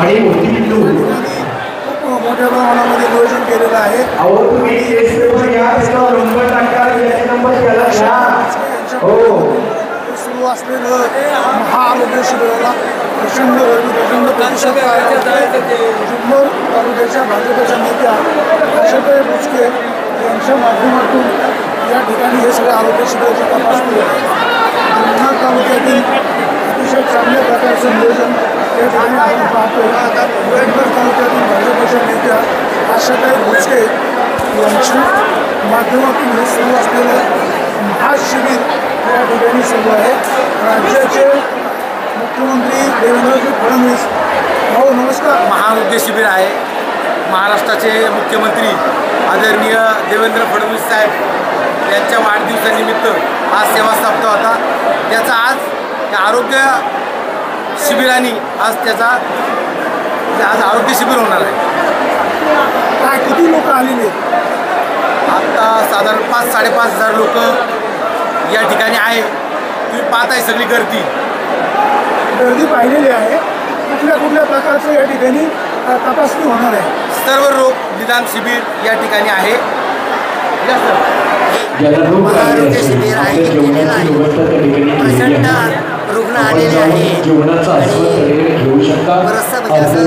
आणि मोतीबिंदू खूप मोठ्या प्रमाणामध्ये नियोजन केलेलं आहे. अहो तुम्ही केस पेपर घ्या, त्याच्यावर नंबर टाका, याचा नंबर घ्यायला घ्या. हो सुरू असलेलं महाआरोग्य शिबिराला प्रचंड प्रतिसाद जुन्नर तालुक्याच्या भाजपच्या नेत्या आशाताई बुचके यांच्या माध्यमातून या ठिकाणी हे सगळे आरोग्य शिबिराची तपासणी आहे. जुन्नर तालुक्यातील अतिशय चांगल्या प्रकारचं नियोजन या ठिकाणी आपण पाहतो. जुन्नर तालुक्यातील भाजपच्या नेत्या आशाताई बुचके यांच्या माध्यमातून हे सुरू असलेलं महाशिबिर या ठिकाणी सुरू आहे. राज्याचे मुख्यमंत्री देवेंद्रजी फडणवीस भाऊ नमस्कार. महाआरोग्य शिबिर आहे. महाराष्ट्राचे मुख्यमंत्री आदरणीय देवेंद्र फडणवीस साहेब यांच्या वाढदिवसानिमित्त आज सेवा सप्ताह होता. त्याचा आज या आरोग्य शिबिराने आज आरोग्य शिबिर होणार आहे. काय किती लोक आलेले? आत्ता साधारण 5-5.5 लोक या ठिकाणी आहे. तुम्ही पाहताय सगळी गर्दी पाहिलेली आहे. कुठल्या प्रकारचं या ठिकाणी तपासणी होणार आहे? सर्व रोग निदान शिबिर या ठिकाणी आहे. आरोग्य शिबिर आयोजित आहे. प्रचंड रुग्ण आलेले आहेत. बरंचसं म्हणजे असं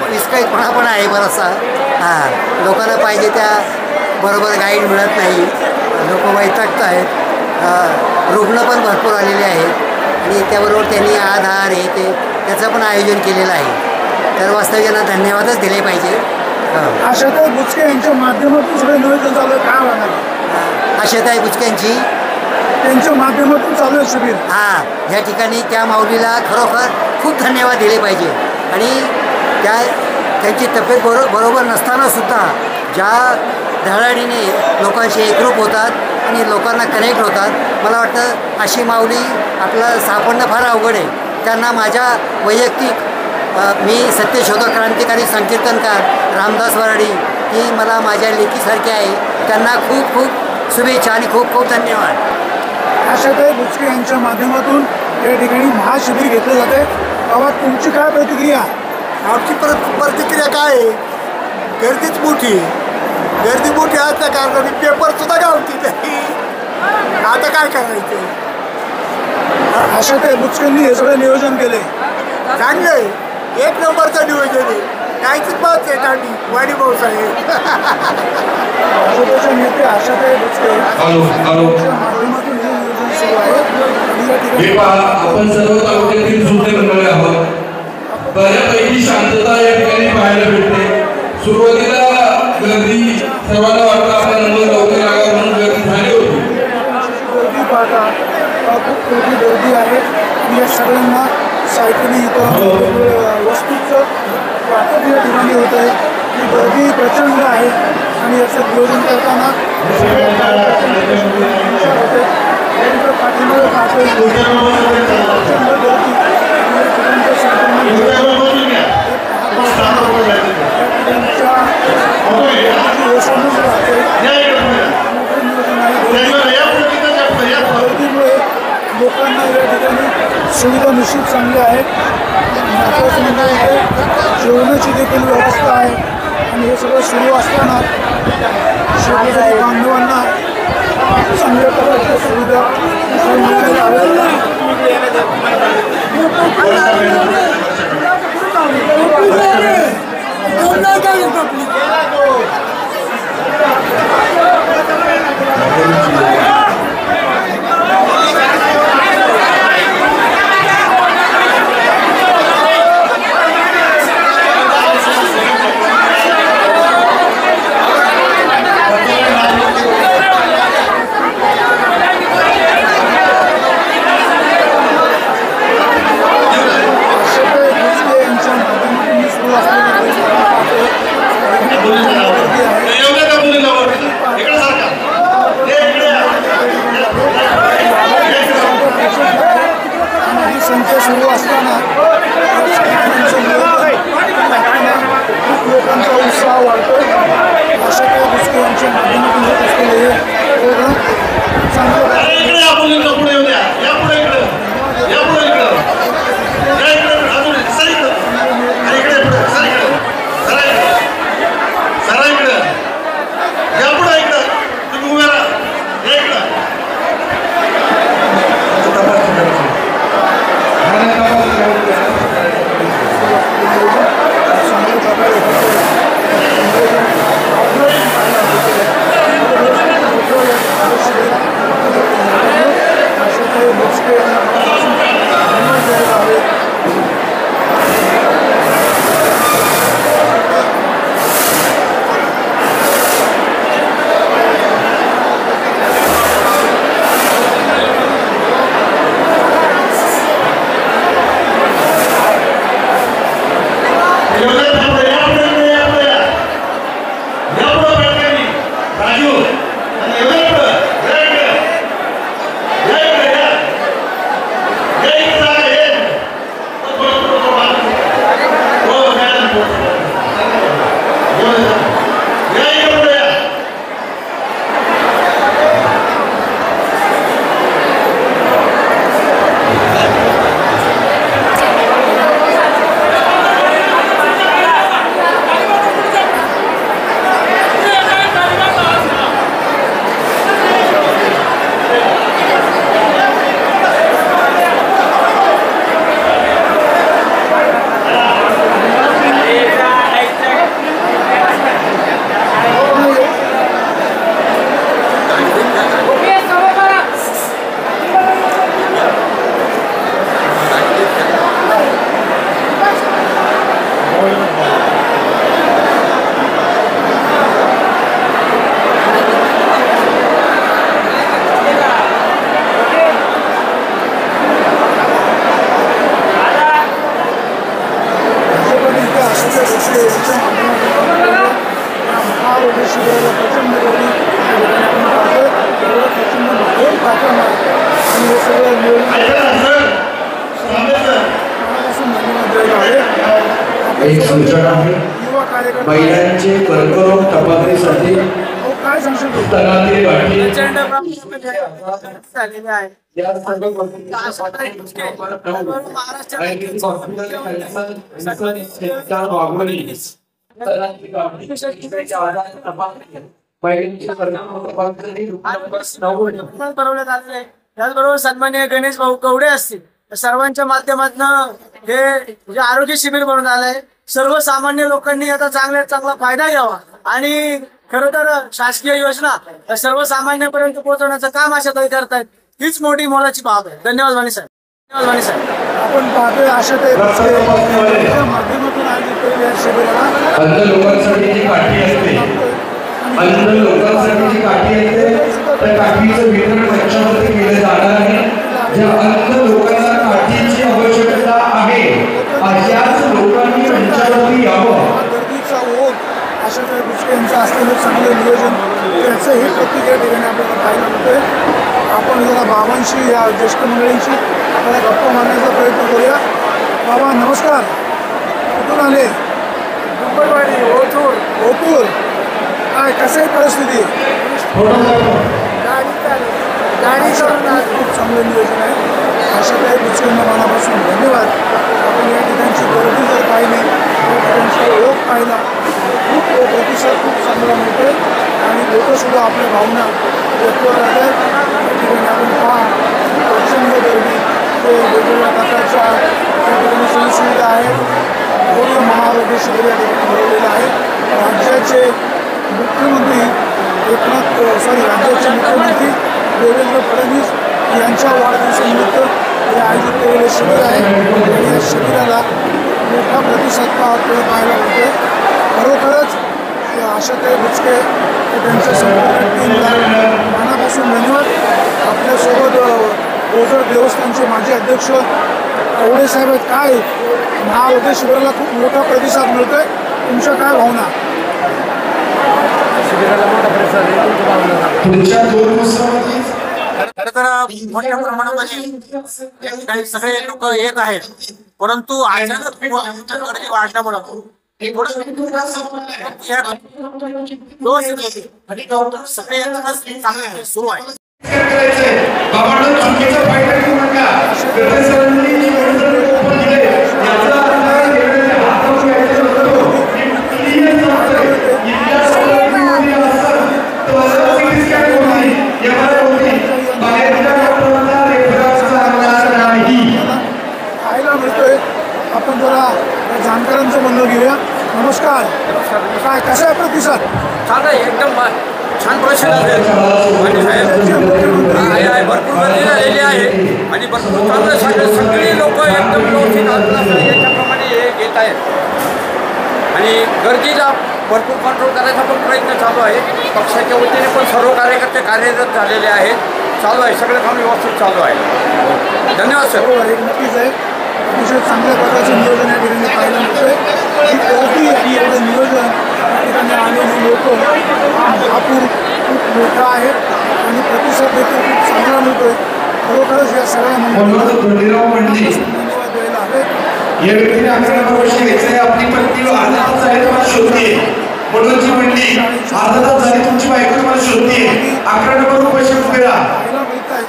विस्कळीतपणा पण आहे बराचसा. लोकांना पाहिजे त्या बरोबर गाईड मिळत नाही. लोक वैतागत आहेत. रुग्ण पण भरपूर आलेले आहेत आणि त्याबरोबर त्यांनी आधार हे ते त्याचं पण आयोजन केलेलं आहे. तर वास्तविकांना धन्यवादच दिले पाहिजे. आशाताई बुचके यांच्या माध्यमातून सगळं नियोजन चालू आहे. काय होणार? आशाताई बुचकेंची त्यांच्या माध्यमातून चालू आहे शिबिर. या ठिकाणी त्या माऊलीला खरोखर खूप धन्यवाद दिले पाहिजे. आणि त्यांची तब्येत बरोबर नसतानासुद्धा ज्या धडाडीने लोकांशी एकरूप होतात आणि लोकांना कनेक्ट होतात, मला वाटतं अशी माऊली आपल्याला सापडणं फार अवघड आहे. त्यांना माझ्या वैयक्तिक मी सत्यशोधक क्रांतिकारी संकीर्तनकार रामदास वराडी ही मला माझ्या लेकीसारखी आहे. त्यांना खूप खूप शुभेच्छा आणि खूप खूप धन्यवाद. आशाताई बुचके यांच्या माध्यमातून या ठिकाणी महाशिबिर घेतलं जाते. बाबा तुमची काय प्रतिक्रिया? आमची प्रतिक्रिया काय आहे? गर्दीच मोठी आहे. गर्दी मोठी असल्या कारणाने पेपरसुद्धा गावती नाही. आता काय करायचं? आशाताई बुचकेंनी हे सगळं नियोजन केले. चांगलं आहे. 1 नंबरचं नियोजन आहे. काहीच बात आहे काढली वाडी भाऊसाहेब. भाजपच्या नेते आशाताई बुचके यांच्या माध्यमातून हे नियोजन सुरू आहे. आपण सर्व तालुक्यातील सुद्धा मंडळी आहोत. बऱ्यापैकी शांतता या ठिकाणी पाहायला भेटते. सुरुवातीला गर्दी सर्वांना वाटतं आपला नंबर लवकर लागा म्हणून गर्दी झाली होती. गर्दी पाहता खूप मोठी गर्दी आहे. या सगळ्यांना सायकली वस्तूचं वाटप या ठिकाणी होत आहे. ही गर्दी प्रचंड आहे आणि याचं नियोजन करताना पाठीमागे पाहतोय प्रचंड गर्दी गर्दीमुळे लोकांना या ठिकाणी सुविधा निश्चित चांगल्या आहेत. महत्त्वाचं म्हणजे जेवणाची देखील व्यवस्था आहे. आणि हे सगळं सुरू असताना शेतकरी बांधवांना चांगल्या प्रकारच्या सुविधा मिळाल्या आहेत. एक सूचना आहे. युवा कार्यकर्ते महिलांचे कर्करोग तपासणीसाठी अहो, काय सांगशील तू? स्तनातील गाठी झालेले आहे या सर्व बनवण्यात आलेले आहे. त्याचबरोबर सन्माननीय गणेश भाऊ कवडे असतील सर्वांच्या माध्यमातून हे म्हणजे आरोग्य शिबिर बनवून आलंय. सर्वसामान्य लोकांनी याचा चांगल्यात चांगला फायदा घ्यावा आणि खरं तर शासकीय योजना सर्वसामान्यांपर्यंत पोहोचवण्याचं काम अशा ताई करतायत. हीच मोठी मोलाची बाब आहे. धन्यवाद वाणी साहेब. धन्यवाद वाणी साहेब. आपण पाहतोय अशा माध्यमातून आयोजित केलेल्या या शिबिराला अंध लोकांसाठी जी काठी असते, अंध लोकांसाठी जी काठी असते त्या काठीचं वितरण मंचामध्ये केलं जाणार आहे. ज्या अंध लोकांना काठीची आवश्यकता आहे अशाच लोकांनी मंचावरती यावं. गर्दीचा ओघ अशा काही गोष्टी यांचं असलेलं चांगलं नियोजन त्याचंही प्रत्येक या ठिकाणी आपल्याला पाहायला मिळतंय. आपण जरा बाबांशी या ज्येष्ठ मंडळींशी जरा गप्पा मारण्याचा प्रयत्न करूया. बाबा नमस्कार, कुठून आले? कुंभलवाडी ओतूर ओतूर. काय कसं आहे परिस्थिती? गाडी करून खूप चांगलं नियोजन आहे. अशा काही गोष्टींना मनापासून धन्यवाद. आपण या ठिकाणची गर्दी जर पाहिली या ठिकाणचा ओघ पाहिला खूप प्रतिसाद खूप चांगला मिळतोय आणि लोकंसुद्धा आपल्या भावना व्यक्त करत आहेत. या ठिकाणी आपण पहा प्रचंड गर्दी ते वेगवेगळ्या प्रकारच्या या ठिकाणी सोयीसुविधा आहेत. भव्य महाआरोग्य शिबिर या ठिकाणी भरवलेलं आहे. राज्याचे मुख्यमंत्री राज्याचे मुख्यमंत्री देवेंद्र फडणवीस यांच्या वाढदिवसानिमित्त हे आयोजित केलेले शिबिर आहे आणि या शिबिराला मोठा प्रतिसाद पाहायला मिळतोय. खरोखरच आशाताई बुचके त्यांच्या संपूर्ण टीमला मनापासून धन्यवाद. आपल्यासोबत ओझर देवस्थानचे माजी अध्यक्ष कवडे साहेब आहेत. काय महाआरोग्य शिबिराला खूप मोठा प्रतिसाद मिळतोय, तुमच्या काय भावना? पुढच्या 2 दिवसामध्ये खरं तर मोठ्या प्रमाणामध्ये काही सगळे लोक येत आहेत, परंतु अचानक गर्दी वाढल्यामुळं सगळे चांगले सुरू आहे. बाबांना चुकीचा फायदा घेऊ नका. खायला मिळतोय. आपण जरा जाणकारांचं म्हणणं घेऊया. नमस्कार. काय कसा आहे प्रतिसाद? चांगलं आहे, एकदम छान परिस्थिती आहे. भरपूर गर्दी झालेली आहे आणि भरपूर चांगलं सगळे लोक एकदम व्यवस्थित याच्याप्रमाणे हे घेत आहेत आणि गर्दीला भरपूर कंट्रोल करायचा पण प्रयत्न चालू आहे. पक्षाच्या वतीने पण सर्व कार्यकर्ते कार्यरत झालेले आहेत. चालू आहे, सगळं काम व्यवस्थित चालू आहे. धन्यवाद सर. बरोबर आहे, नक्कीच आहे. अतिशय चांगल्या प्रकारचं नियोजन या ठिकाणी पाहायला मिळतंय. ही गर्दी आणि एवढं नियोजन या ठिकाणी आलेली लोक महापूर खूप मोठा आहे आणि प्रतिसाद देखील खूप चांगला मिळतोय. खरोखरच या सगळ्या धन्यवाद द्यायला हवे. या व्यक्तीने 11 वर्ष घेतले. आपली पत्नी अर्धा तास झाले तुम्हाला शोधते म्हणून जी म्हणली अर्धा तास झाली तुमची बायको तुम्हाला शोधते. 11 नंबर पैसे उभे राहा. पाहायला मिळत आहे.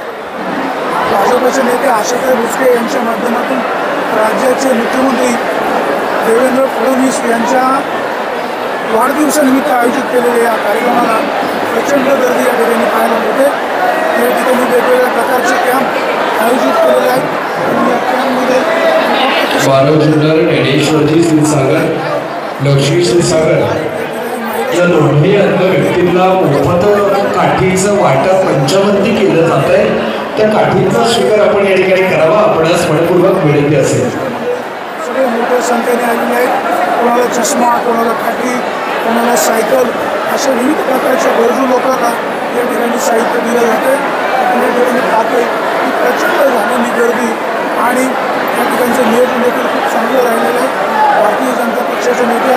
भाजपचे नेते आशाताई बुचके यांच्या माध्यमातून राज्याचे मुख्यमंत्री देवेंद्र फडणवीस यांच्या वाढदिवसानिमित्त आयोजित केलेल्या या कार्यक्रमाला प्रचंड गर्दी या ठिकाणी पाहायला मिळते. या ठिकाणी वेगवेगळ्या प्रकारचे कॅम्प आयोजित केलेले आहेत आणि या कॅम्पमध्ये ज्ञानेश्वरजी क्षीरसागर, लक्ष्मी क्षीरसागर या दोन्ही अंध व्यक्तींना मोफत काठीचं वाटप मंचावरती केलं जात आहे. त्या काठीचा स्वीकार आपण या ठिकाणी करावा आपणास मनपूर्वक विनंती असेल. सगळे मोठ्या संख्येने आलेले आहेत. कोणाला चष्मा, कोणाला काठी, कोणाला सायकल अशा विविध प्रकारच्या गरजू लोकांना या ठिकाणी साहित्य दिलं जाते. आपण या ठिकाणी पाहतोय की प्रचंड झालेली गर्दी आणि या ठिकाणचं नियोजन देखील खूप चांगलं राहिलेलं आहे. भारतीय जनता पक्षाच्या नेत्या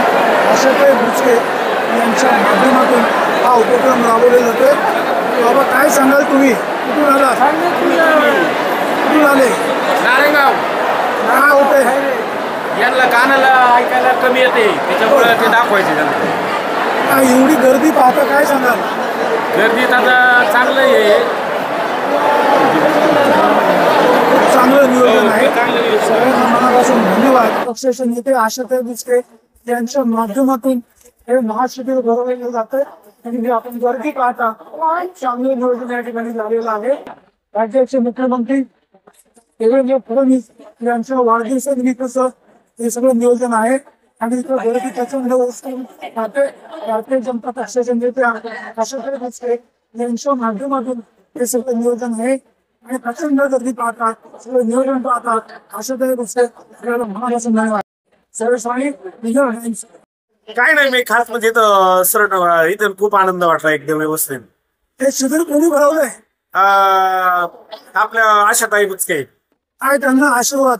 आशाताई बुचके यांच्या माध्यमातून हा उपक्रम राबवला जातोय. बाबा काय सांगाल तुम्ही? कुठून आलात? कुठून आले? नारायणगाव. काय होतंय? यांना कानाला ऐकायला कमी येते, त्याच्यामुळे ते दाखवायचे त्यांना. एवढी गर्दी पाहता काय सांगाल? गर्दीत आता चांगलं आहे, चांगलं नियोजन आहे. सगळ्यांना मनापासून धन्यवाद. पक्षाचे नेते आशाताई बुचके यांच्या माध्यमातून हे महाशिबिर भरवलं जातं आणि आपण गर्दी पाहता चांगलं नियोजन या ठिकाणी झालेलं आहे. राज्याचे मुख्यमंत्री देवेंद्र फडणवीस यांच्या वाढदिवसानिमित्तचं हे सगळं नियोजन आहे आणि इथं गर्दी प्रचंड भारतीय जनता पक्षाचे नेते आशाताई बुचके यांच्या माध्यमातून हे सगळं नियोजन आहे आणि प्रचंड गर्दी पाहतात, सगळं नियोजन पाहतात. आशाताई बुचके आपल्याला मनापासून धन्यवाद. सर्वस्वामी काय नाही, मी खास म्हणजे इथं खूप आनंद वाटला, एकदम व्यवस्थित. हे शिबिर कोणी भरवलंय? आपल्या आशाताई बुचके आणि त्यांना आशीर्वाद.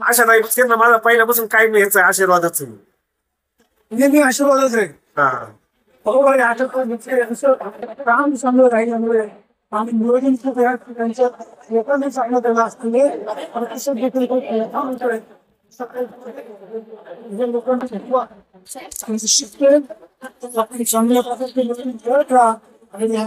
आशाताई बुचके माझा पहिल्यापासून काही नाही, याचा आशीर्वादच नेहमी आशीर्वादच आहे. बरोबर आहे. आशाताई बुचके यांचं काम चांगलं राहिल्यामुळे आणि नियोजन खूप त्यांच्या लोकांनी चांगलं केलं असल्यामुळे प्रतिसाद देखील लोकांना शिकते चांगल्या पद्धतीने खेळत राहा आणि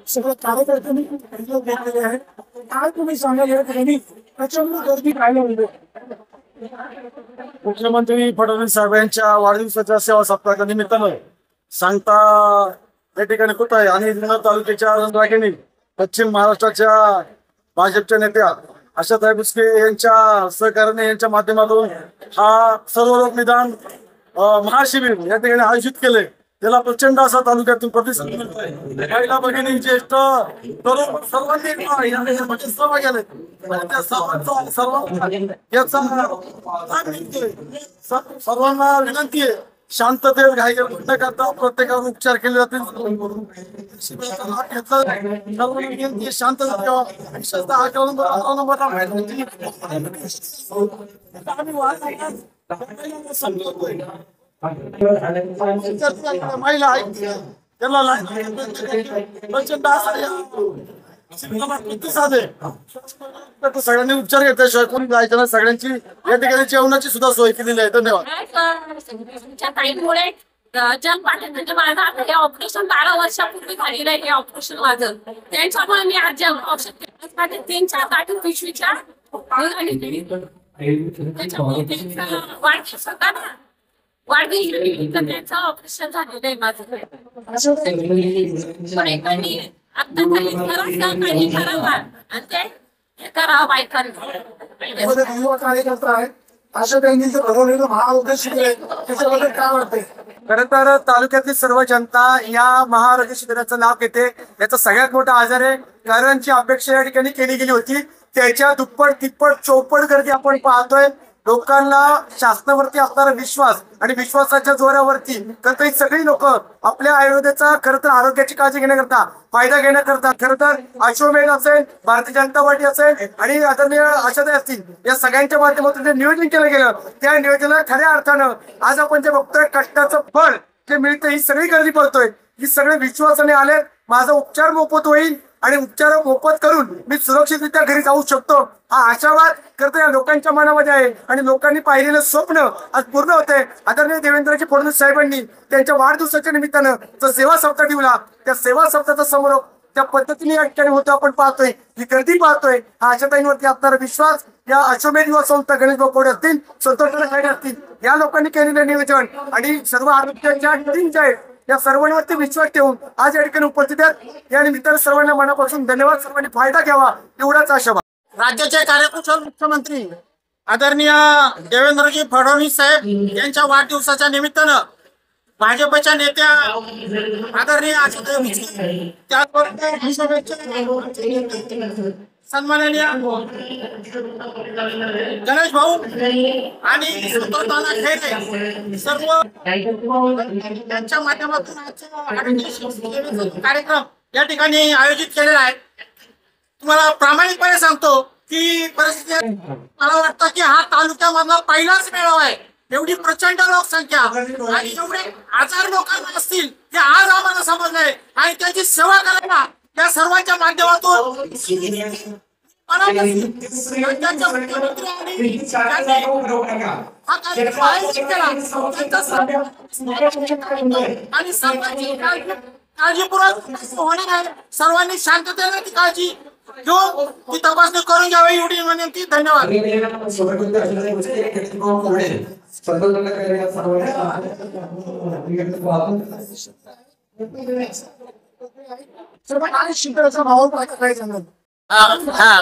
सगळं कार्यकर्त्यांनी घेतलेले आहे. काय तुम्ही सांगाल या ठिकाणी प्रचंड गर्दी पाहायला मिळते? मुख्यमंत्री फडणवीस साहेब यांच्या वाढदिवसाच्या सेवा सप्ताहाच्या निमित्तानं सांगता या ठिकाणी होत आहे आणि जुन्नर तालुक्याच्या रागिणी पश्चिम महाराष्ट्राच्या भाजपच्या नेत्या आशाताई बुचके यांच्या सहकार्याने यांच्या माध्यमातून हा सर्वरोग निदान महाशिबिर या ठिकाणी आयोजित केले. त्याला प्रचंड असा तालुक्यातून प्रतिसाद मिळतोय. महिला भगिनी, ज्येष्ठ तरुण सर्वांनी सहभाग झाले. सर्वांना विनंती आहे, शांततेत घाई न करता प्रत्येकावर उपचार केले जातील. शांतता ठेवा. महिला त्याला प्रचंड प्रतिसाद आहे. सगळ्यांनी उपचार घेतल्याशिवाय कोणी जायचं नाही. सगळ्यांची या ठिकाणी जेवणाची सुद्धा सोय केलेली आहे. धन्यवाद. जन पाटील म्हणजे माझं आता हे ऑपरेशन 12 वर्षापूर्वी झालेलं आहे. हे ऑपरेशन माझं त्यांच्यामुळे मी आज जन औषध 3-4 गाठी पिशवीच्या वाढदिवस त्यांचं ऑपरेशन झालेलं आहे माझं. खरं तर तालुक्यातली सर्व जनता या महाआरोग्य शिबिराचा लाभ घेते. याचा सगळ्यात मोठा आजार आहे, कारण जी अपेक्षा या ठिकाणी केली गेली होती त्याच्या दुप्पट तिप्पट चौपट गर्दी आपण पाहतोय. लोकांना शासनावरती असणारा विश्वास आणि विश्वासाच्या जोरावरती तर सगळी लोक आपल्या आयुर्वेदाचा खरं तर आरोग्याची काळजी घेण्याकरता, फायदा घेण्याकरता खरं तर अश्वमेध असेल, भारतीय जनता पार्टी असेल आणि आदरणीय आशाताई असतील, या सगळ्यांच्या माध्यमातून जे नियोजन केलं गेलं त्या नियोजनाला खऱ्या अर्थानं आज आपण जे बघतोय कष्टाचं फळ जे मिळतं, ही सगळी गर्दी पडतोय. ही सगळे विश्वासाने आले, माझा उपचार मोफत होईल आणि उपचार मोफत करून मी सुरक्षितरित्या घरी जाऊ शकतो हा आशावाद करतो या लोकांच्या मनामध्ये आहे. आणि लोकांनी पाहिलेलं स्वप्न आज पूर्ण होते. आदरणीय देवेंद्रजी फडणवीस साहेबांनी त्यांच्या वाढदिवसाच्या निमित्तानं जो सेवा सप्ताह ठेवला, त्या सेवा सप्ताहाचा समारोप त्या पद्धतीने या ठिकाणी होतो आपण पाहतोय. ही गर्दी पाहतोय. हा आशाताईंवरती असणारा विश्वास या अश्वमेध युवा संस्था, गणेश भाऊ असतील, संतोष असतील, या लोकांनी केलेलं नियोजन आणि सर्व आरोग्याच्या टीम जे आहेत या सर्वांवरती विश्वास ठेवून आज या ठिकाणी उपस्थित आहेत. या निमित्तानं सर्वांना मनापासून धन्यवाद. सर्वांनी फायदा घ्यावा एवढाच आशावाद. राज्याचे कार्यकुशल मुख्यमंत्री आदरणीय देवेंद्रजी फडणवीस साहेब यांच्या वाढदिवसाच्या निमित्तानं भाजपच्या नेत्या आदरणीय आशाताई बुचके, त्याचबरोबर सन्माननीय गणेश भाऊ आणि सर्व त्यांच्या माध्यमातून कार्यक्रम या ठिकाणी आयोजित केलेला आहे. तुम्हाला प्रामाणिकपणे सांगतो की परिस्थिती मला वाटतं की हा तालुक्यामधला पहिलाच मेळावा आहे. एवढी प्रचंड लोकसंख्या आणि एवढे 1000 लोकांना असतील हे आज आम्हाला समजलंय आणि त्याची सेवा करायला त्या सर्वांच्या माध्यमातून आणि सर्वांची काळजीपूर्वक होणार आहे. सर्वांनी शांततेने ती काळजी घेऊन ती तपासणी करून घ्यावी एवढी विनंती. धन्यवाद.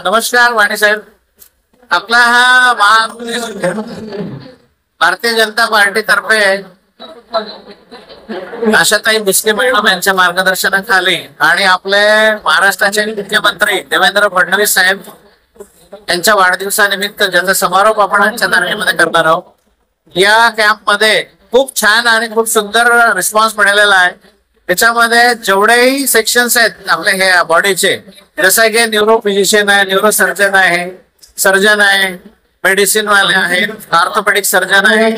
नमस्कार वाणी साहेब. आपला हा भारतीय जनता पार्टी तर्फे आशाताई बिस्के मॅडम यांच्या मार्गदर्शनाखाली आणि आपले महाराष्ट्राचे मुख्यमंत्री देवेंद्र फडणवीस साहेब यांच्या वाढदिवसानिमित्त ज्याचा समारोप आपण आजच्या तारखेमध्ये करणार आहोत. या कॅम्पमध्ये खूप छान आणि खूप सुंदर रिस्पॉन्स मिळालेला आहे. त्याच्यामध्ये जेवढेही सेक्शन्स आहेत आपल्या हे बॉडीचे, जसं की न्यूरो फिजिशियन आहे, न्यूरो सर्जन आहे, सर्जन आहे, मेडिसिन वाले आहेत, ऑर्थोपेडिक सर्जन आहे,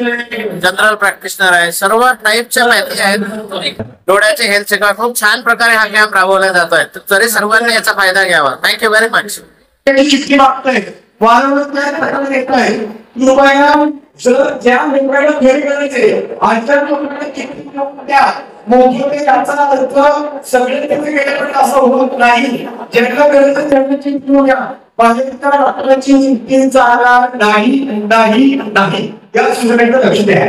जनरल प्रॅक्टिशनर आहे, सर्व टाईपच्या माहिती आहेत. डोळ्याचे हेल्थ चेकअप खूप छान प्रकारे हा कॅम्प राबवला जातोय. तरी सर्वांनी याचा फायदा घ्यावा. Thank you very much. ज्या लोकांना फेरी करायचे आजच्या लोकांना किती मोठे याचा अर्थ सगळे गेले असं होत नाही. ज्यांना गरज त्यांची बाहेरच्या डॉक्टरांची तीन चालणार नाही नाही नाही या सूचनेकडे लक्ष द्या.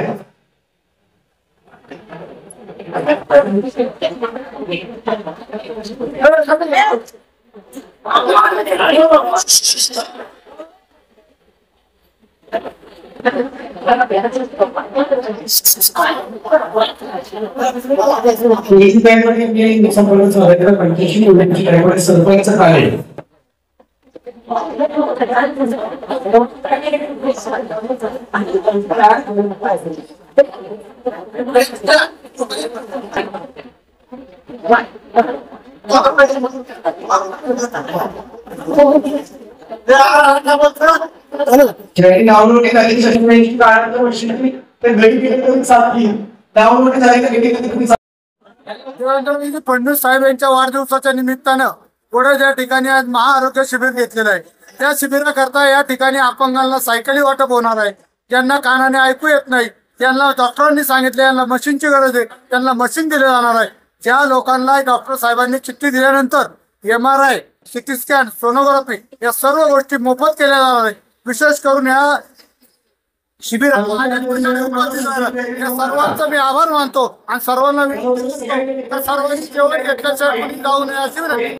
सरपंच कार्य डाउनलोड फडणवीस साहेब यांच्या वाढदिवसाच्या निमित्तानं पुढे या ठिकाणी आज महाआरोग्य शिबिर घेतलेलं आहे. त्या शिबिराकरता या ठिकाणी अपंगांना सायकली वाटप होणार आहे. ज्यांना कानाने ऐकू येत नाही त्यांना डॉक्टरांनी सांगितले यांना मशीनची गरज आहे, त्यांना मशीन दिले जाणार आहे. ज्या लोकांना डॉक्टर साहेबांनी चिठ्ठी दिल्यानंतर MRI, CT स्कॅन, सोनोग्राफी या सर्व गोष्टी मोफत केल्या जाणार आहेत. विशेष करून या शिबिरात सर्वांचा मी आभार मानतो आणि सर्वांना सर्वांनी जेवण घेतल्याशिवाय जाऊ नये अशी विनंती.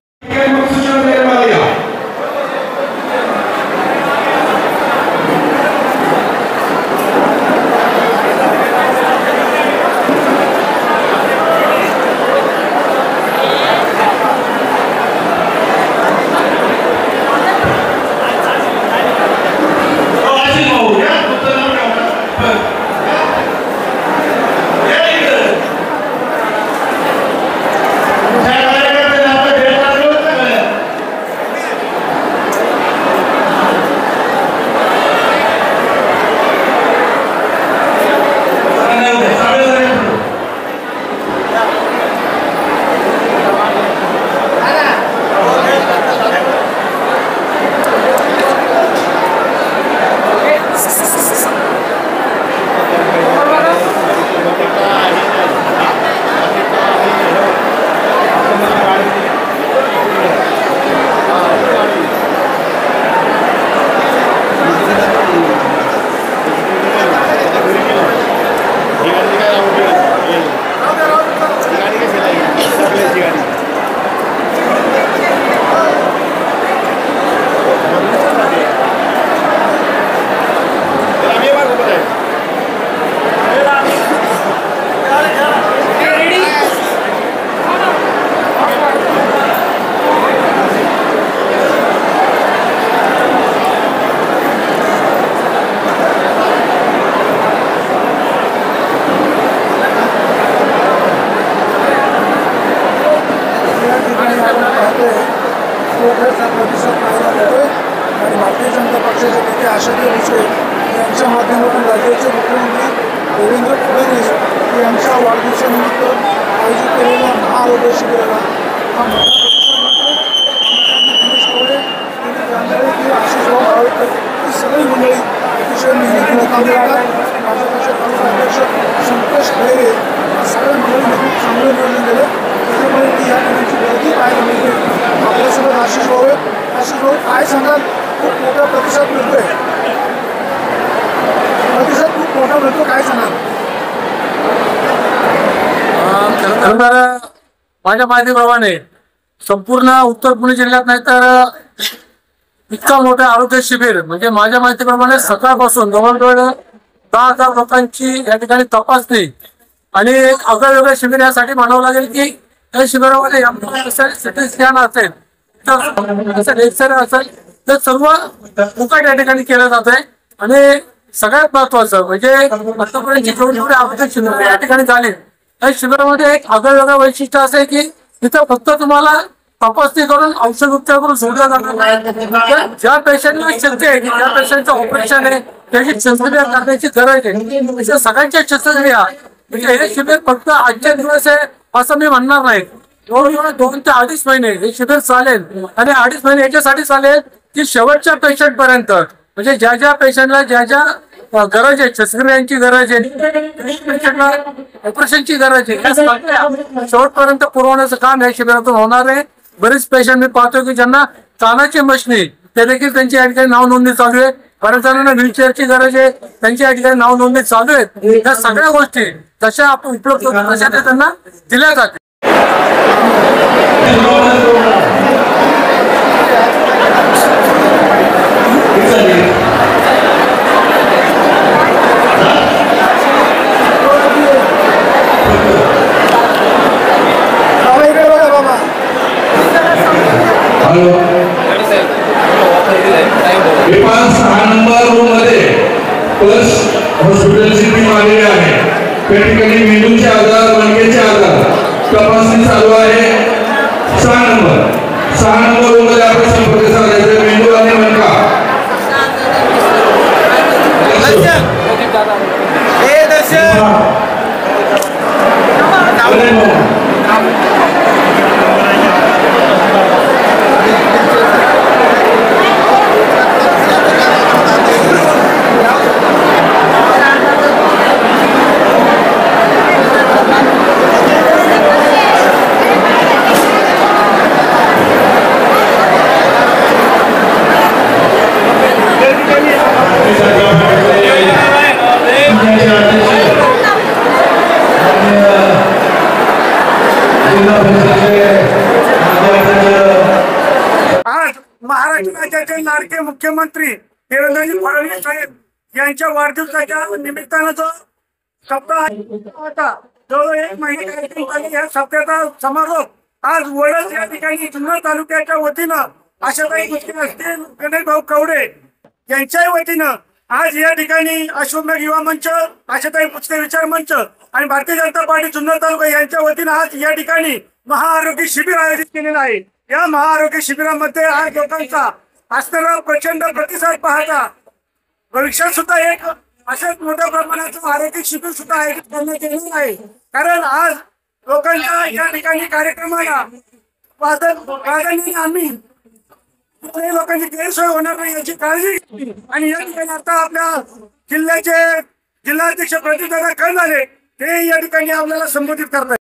आशाताई भुसे यांच्या माध्यमातून राज्याचे मुख्यमंत्री देवेंद्र फडणवीस यांच्या वाढदिवसानिमित्त आयोजित केलेल्या महाआरोग्य शिबिराला दिनेश कोळे, आशिष भाऊ ही सगळी मंडळी अतिशय मेहनतीने काम करतात. भाजपचे तालुकाध्यक्ष संतोष खैरे सगळ्या मंडळींनी खूप चांगलं नियोजन केलं. त्याच्यामुळे ती या ठिकाणची गर्दी पाहायला मिळते. आपल्यासोबत आशिष भाऊ आहेत. आशिष भाऊ काय सांगाल? खूप मोठा प्रतिसाद मिळतोय. प्रतिसाद खूप मोठा मिळतो, काय सांगाल? खरं तर माझ्या माहितीप्रमाणे संपूर्ण उत्तर पुणे जिल्ह्यात नाही तर इतका मोठं आरोग्य शिबिर म्हणजे माझ्या माहितीप्रमाणे सकाळपासून जवळजवळ 10,000 लोकांची या ठिकाणी तपासणी आणि एक आगळवेगळं शिबिर यासाठी म्हणावं लागेल की या शिबिरामध्ये सिटी स्कॅन असेल तर एक्सरे असेल ते सर्व फुकट या ठिकाणी केलं जात आहे. आणि सगळ्यात महत्वाचं म्हणजे आतापर्यंत जेवढे आरोग्य शिबिर या ठिकाणी झाले या शिबिरामध्ये एक आगळवेगळं वैशिष्ट्य असं आहे की तिथं फक्त तुम्हाला तपासणी करून औषध उपचार करून सोडला जाणार नाही. ज्या पेशंटला शक्य आहे की ज्या पेशंटचं ऑपरेशन आहे त्याची शस्त्रक्रिया करण्याची गरज आहे सगळ्यांच्या शस्त्रक्रिया म्हणजे हे शिबिर फक्त आजच्या दिवस आहे असं मी म्हणणार नाही. जवळजवळ 2 ते 2.5 महिने हे शिबिर चालेल. आणि 2.5 महिने याच्यासाठी चालेल की शेवटच्या पेशंट पर्यंत म्हणजे ज्या ज्या पेशंटला ज्या ज्या गरज आहे शस्त्रक्रियांची गरज आहे पेशंटला ऑपरेशनची गरज आहे शेवटपर्यंत पुरवण्याचं काम या शिबिरातून होणार आहे. बरेच पेशंट मी पाहतो की ज्यांना कानाची मशनी ते देखील त्यांची या ठिकाणी नाव नोंदणी चालू आहे. बऱ्याच जणांना व्हीलचेअरची गरज आहे त्यांची या ठिकाणी नाव नोंदणी चालू आहेत. या सगळ्या गोष्टी जशा आपण उपलब्ध होतो तशा ते त्यांना दिल्या जाते. विभाग 6 नंबर रूम मध्ये पल्स हॉस्पिटलची टीम आलेली आहे. त्या ठिकाणी मेंदूचे आजार मणक्याचे आजार तपासणी चालू आहे. 6 नंबर रूम मध्ये आपण संपर्क साधायचा मेंदू आणि मणका. आज महाराष्ट्र राज्याचे लाडके मुख्यमंत्री देवेंद्र फडणवीस साहेब यांच्या वाढदिवसाच्या निमित्तानं जो सप्ताह होता जवळ 1 महिने कार्यक्रम झाले. या सप्ताहाचा समारोप आज वडद या ठिकाणी जुन्नर तालुक्याच्या वतीनं आशाताई भुसे असतील गणेश भाऊ कवडे यांच्या वतीनं आज या ठिकाणी अश्वमेघ युवा मंच आशाताई भुसे विचार मंच आणि भारतीय जनता पार्टी जुन्नर तालुका यांच्या वतीनं आज या ठिकाणी महाआरोग्य शिबिर आयोजित केलेलं आहे. या महाआरोग्य शिबिरामध्ये आज लोकांचा असणारा प्रचंड प्रतिसाद पाहता भविष्यात सुद्धा एक अशाच मोठ्या प्रमाणाचं आरोग्य शिबिर सुद्धा आयोजित करण्यात येणार आहे. कारण आज लोकांच्या या ठिकाणी कार्यक्रमाला प्राधान्याने आम्ही लोकांची गैरसोय होणार नाही याची काळजी घेतली. आणि या ठिकाणी आता आपल्या जिल्ह्याचे जिल्हाध्यक्ष प्रतिनिधी काय झाले ते या ठिकाणी आपल्याला संबोधित करतात.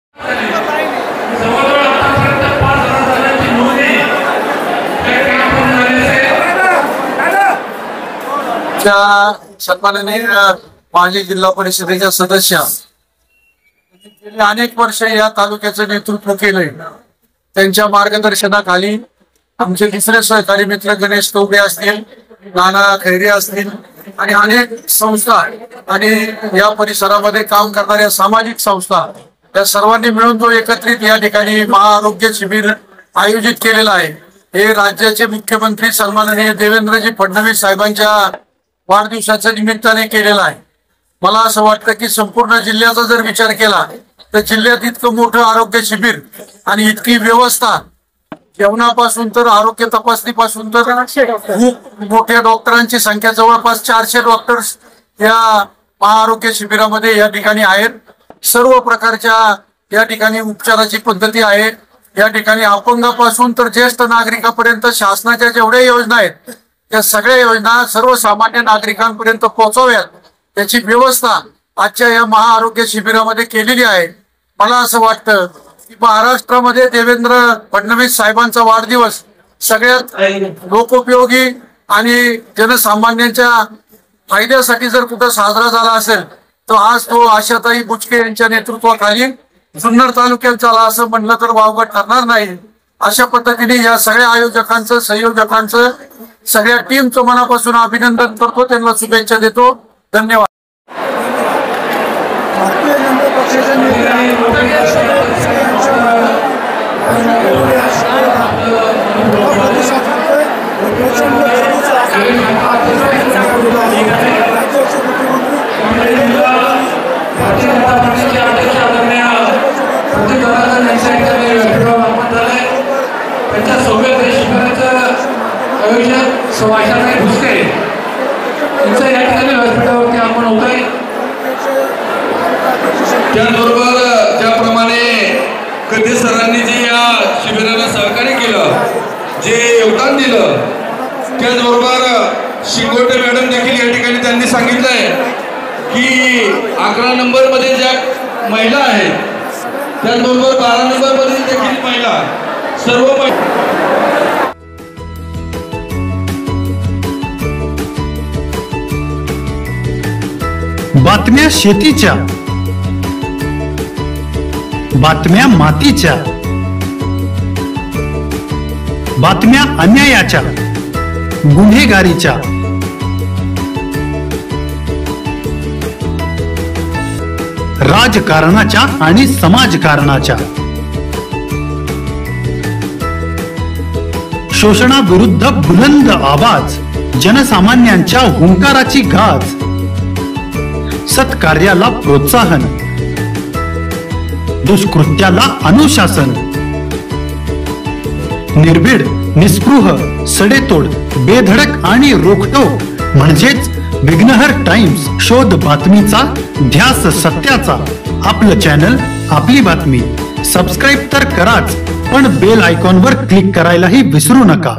सन्माननीय माजी जिल्हा परिषदेच्या सदस्य अनेक वर्ष या तालुक्याचं नेतृत्व केलंय. त्यांच्या मार्गदर्शनाखाली आमचे दुसरे सहकारी मित्र गणेश कवडे असतील, नाना खैरे असतील आणि अनेक संस्था आणि या परिसरामध्ये काम करणाऱ्या सामाजिक संस्था या सर्वांनी मिळून जो एकत्रित या ठिकाणी महाआरोग्य शिबिर आयोजित केलेलं आहे. हे राज्याचे मुख्यमंत्री सन्माननीय देवेंद्रजी फडणवीस साहेबांच्या वाढदिवसाच्या निमित्ताने केलेला आहे. मला असं वाटतं की संपूर्ण जिल्ह्याचा जर विचार केला तर जिल्ह्यात इतकं मोठं आरोग्य शिबिर आणि इतकी व्यवस्था जेवणापासून तर आरोग्य तपासणीपासून तर खूप मोठ्या डॉक्टरांची संख्या जवळपास 400 डॉक्टर्स या महाआरोग्य शिबिरामध्ये या ठिकाणी आहेत। सर्व प्रकारच्या या ठिकाणी उपचाराची पद्धती आहे। या ठिकाणी अपंगापासून तर ज्येष्ठ नागरिकांपर्यंत शासनाच्या जेवढ्या योजना आहेत त्या सगळ्या योजना सर्वसामान्य नागरिकांपर्यंत पोहोचाव्यात त्याची व्यवस्था आजच्या या महाआरोग्य शिबिरामध्ये केलेली आहे। मला असं वाटतं की महाराष्ट्रामध्ये देवेंद्र फडणवीस साहेबांचा वाढदिवस सगळ्यात लोकोपयोगी आणि जनसामान्यांच्या फायद्यासाठी जर कुठं साजरा झाला असेल तर आज तो आशाताई बुचके यांच्या नेतृत्वाखाली जुन्नर तालुक्यात झाला असं म्हणलं तर वावगं ठरणार नाही। अशा पद्धतीने या सगळ्या आयोजकांचं संयोजकांचं सगळ्या टीमचं मनापासून अभिनंदन करतो, त्यांना शुभेच्छा देतो। धन्यवाद। भारतीय जनता पक्षाच्या नेत्यांनी त्यांच्या सोबत शिबिराचं आयोजक आशाताई बुचके यांचं या ठिकाणी व्यासपीठावरती आपण होतोय। त्याचबरोबर ज्याप्रमाणे कधी सरांनी जे या शिबिराला सहकार्य केलं, जे योगदान दिलं, त्याचबरोबर शिंगोटे मॅडम देखील या ठिकाणी त्यांनी सांगितलंय की 11 नंबरमध्ये ज्या महिला आहेत त्याचबरोबर 12 नंबरमध्ये देखील महिला सर्व बातम्या शेतीच्या, बातम्या मातीच्या, बातम्या अन्यायाच्या, गुन्हेगारीच्या, राजकारणाच्या आणि समाजकारणाच्या, शोषणाविरुद्ध बुलंद आवाज, जनसामान्यांच्या हुंकाराची गाज, सत्कार्याला प्रोत्साहन, दुष्कृत्याला अनुशासन, निर्भीड, निस्पृह, सडेतोड, बेधडक आणि रोखटोक म्हणजेच विघ्नहर टाइम्स, शोध बातमीचा, ध्यास सत्याचा। आपलं चॅनल, आपली बातमी। सबस्क्राईब तर कराच, पण बेल आयकॉनवर क्लिक करायलाही विसरू नका।